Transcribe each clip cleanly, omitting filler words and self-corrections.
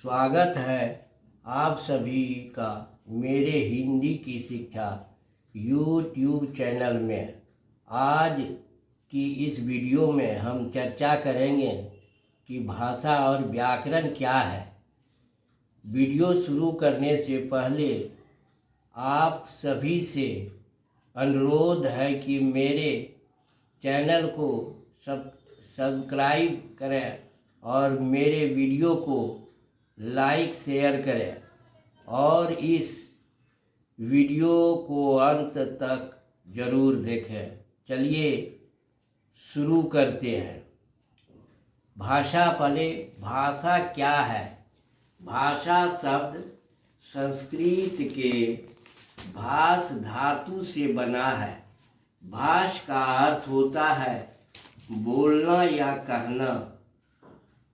स्वागत है आप सभी का मेरे हिंदी की शिक्षा यूट्यूब चैनल में। आज की इस वीडियो में हम चर्चा करेंगे कि भाषा और व्याकरण क्या है। वीडियो शुरू करने से पहले आप सभी से अनुरोध है कि मेरे चैनल को सब्सक्राइब करें और मेरे वीडियो को लाइक शेयर करें और इस वीडियो को अंत तक ज़रूर देखें। चलिए शुरू करते हैं। भाषा पहले भाषा क्या है? भाषा शब्द संस्कृत के भाष धातु से बना है। भाष का अर्थ होता है बोलना या कहना।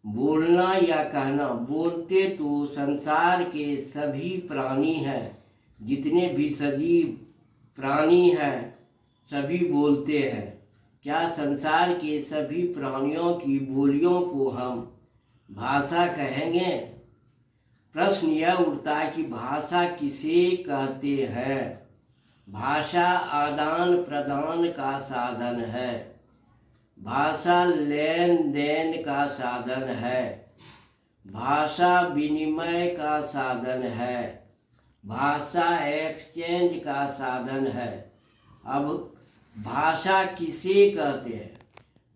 बोलना या कहना। बोलते तो संसार के सभी प्राणी हैं, जितने भी सजीव प्राणी हैं सभी बोलते हैं। क्या संसार के सभी प्राणियों की बोलियों को हम भाषा कहेंगे? प्रश्न यह उठता है कि भाषा किसे कहते हैं? भाषा आदान प्रदान का साधन है। भाषा लेन देन का साधन है। भाषा विनिमय का साधन है। भाषा एक्सचेंज का साधन है। अब भाषा किसे कहते हैं?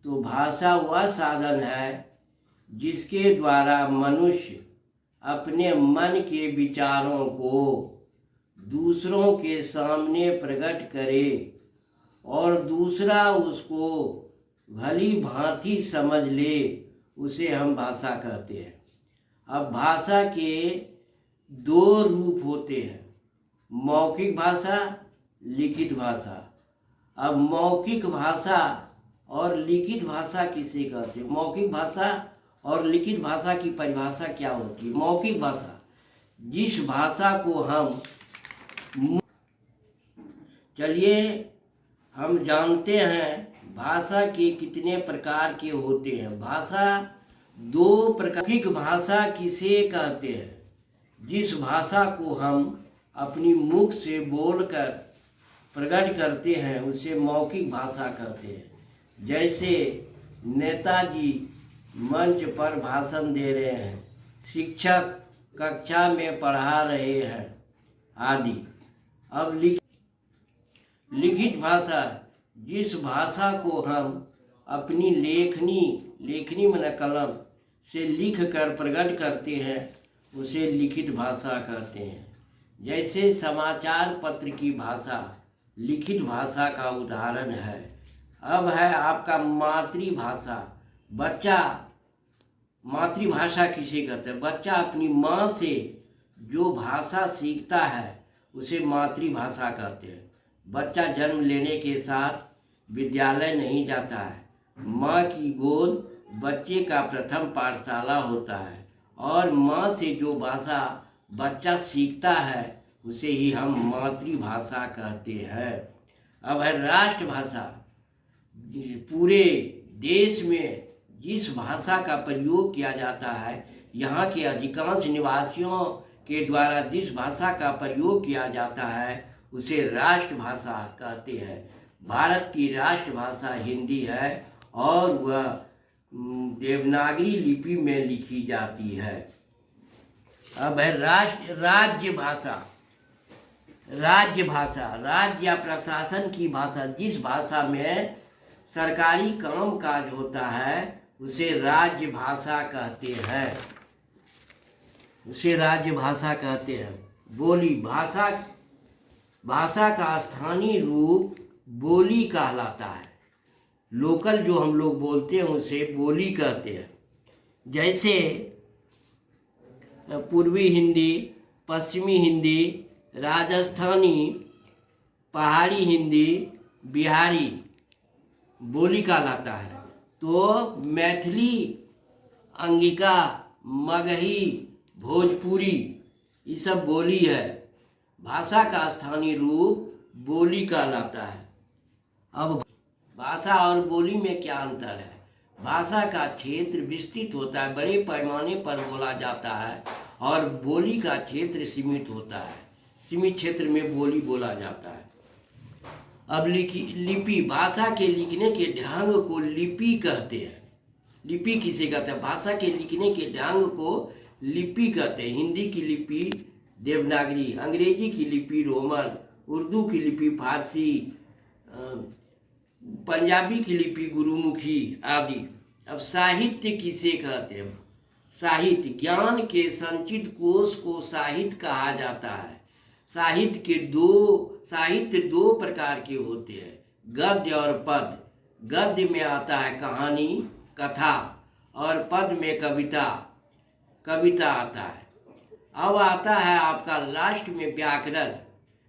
तो भाषा वह साधन है जिसके द्वारा मनुष्य अपने मन के विचारों को दूसरों के सामने प्रकट करे और दूसरा उसको भली भांति समझ ले, उसे हम भाषा कहते हैं। अब भाषा के दो रूप होते हैं, मौखिक भाषा, लिखित भाषा। अब मौखिक भाषा और लिखित भाषा किसे कहते हैं? मौखिक भाषा और लिखित भाषा की परिभाषा क्या होती है? मौखिक भाषा जिस भाषा को हम चलिए हम जानते हैं भाषा के कितने प्रकार के होते हैं। भाषा दो प्रकार। मौखिक भाषा किसे कहते हैं? जिस भाषा को हम अपनी मुख से बोलकर प्रकट करते हैं उसे मौखिक भाषा कहते हैं। जैसे नेताजी मंच पर भाषण दे रहे हैं, शिक्षक कक्षा में पढ़ा रहे हैं आदि। अब लिखित भाषा जिस भाषा को हम अपनी लेखनी मन कलम से लिख कर प्रकट करते हैं उसे लिखित भाषा कहते हैं। जैसे समाचार पत्र की भाषा लिखित भाषा का उदाहरण है। अब है आपका मातृभाषा। बच्चा मातृभाषा किसे कहते हैं? बच्चा अपनी माँ से जो भाषा सीखता है उसे मातृभाषा कहते हैं। बच्चा जन्म लेने के साथ विद्यालय नहीं जाता है। माँ की गोद बच्चे का प्रथम पाठशाला होता है और माँ से जो भाषा बच्चा सीखता है उसे ही हम मातृभाषा कहते हैं। अब है राष्ट्रभाषा। पूरे देश में जिस भाषा का प्रयोग किया जाता है, यहाँ के अधिकांश निवासियों के द्वारा जिस भाषा का प्रयोग किया जाता है उसे राष्ट्रभाषा कहते हैं। भारत की राष्ट्रभाषा हिंदी है और वह देवनागरी लिपि में लिखी जाती है। अब है राज्य भाषा। राज्य भाषा राज्य या प्रशासन की भाषा। जिस भाषा में सरकारी काम काज होता है उसे राज्य भाषा कहते हैं। उसे राज्य भाषा कहते हैं। बोली भाषा का स्थानीय रूप बोली कहलाता है। लोकल जो हम लोग बोलते हैं उसे बोली कहते हैं। जैसे पूर्वी हिंदी, पश्चिमी हिंदी, राजस्थानी, पहाड़ी हिंदी, बिहारी बोली कहलाता है। तो मैथिली, अंगिका, मगही, भोजपुरी ये सब बोली है। भाषा का स्थानीय रूप बोली कहलाता है। अब भाषा और बोली में क्या अंतर है? भाषा का क्षेत्र विस्तृत होता है, बड़े पैमाने पर बोला जाता है और बोली का क्षेत्र सीमित होता है। सीमित क्षेत्र में बोली बोला जाता है। अब लिपि, भाषा के लिखने के ढंग को लिपि कहते हैं। लिपि किसे कहते हैं? भाषा के लिखने के ढंग को लिपि कहते हैं। हिंदी की लिपि देवनागरी, अंग्रेजी की लिपि रोमन, उर्दू की लिपि फारसी, पंजाबी की लिपि गुरुमुखी आदि। अब साहित्य किसे कहते हैं? साहित्य, ज्ञान के संचित कोश को साहित्य कहा जाता है। साहित्य दो प्रकार के होते हैं, गद्य और पद। गद्य में आता है कहानी, कथा, और पद में कविता आता है। अब आता है आपका लास्ट में व्याकरण।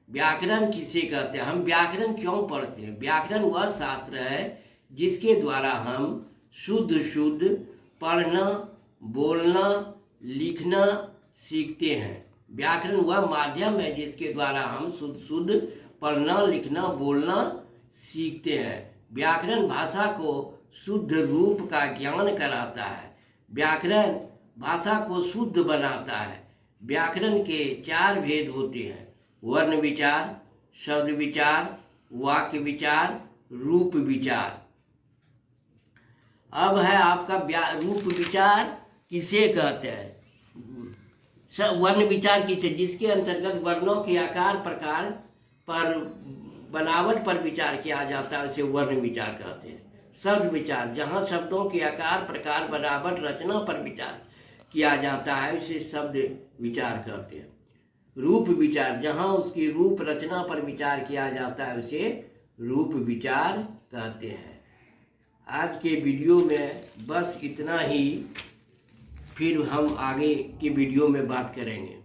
व्याकरण किसे कहते हैं? हम व्याकरण क्यों पढ़ते हैं? व्याकरण वह शास्त्र है जिसके द्वारा हम शुद्ध पढ़ना, बोलना, लिखना सीखते हैं। व्याकरण वह माध्यम है जिसके द्वारा हम शुद्ध पढ़ना, लिखना, बोलना सीखते हैं। व्याकरण भाषा को शुद्ध रूप का ज्ञान कराता है। व्याकरण भाषा को शुद्ध बनाता है। व्याकरण के 4 भेद होते हैं, वर्ण विचार, शब्द विचार, वाक्य विचार, रूप विचार। अब है आपका रूप विचार किसे कहते हैं? वर्ण विचार किसे? जिसके अंतर्गत वर्णों के आकार प्रकार पर बनावट पर विचार किया जाता है, उसे वर्ण विचार कहते हैं। शब्द विचार, जहाँ शब्दों के आकार प्रकार बनावट रचना पर विचार किया जाता है, उसे शब्द विचार कहते हैं। रूप विचार, जहाँ उसकी रूप रचना पर विचार किया जाता है, उसे रूप विचार कहते हैं। आज के वीडियो में बस इतना ही, फिर हम आगे के वीडियो में बात करेंगे।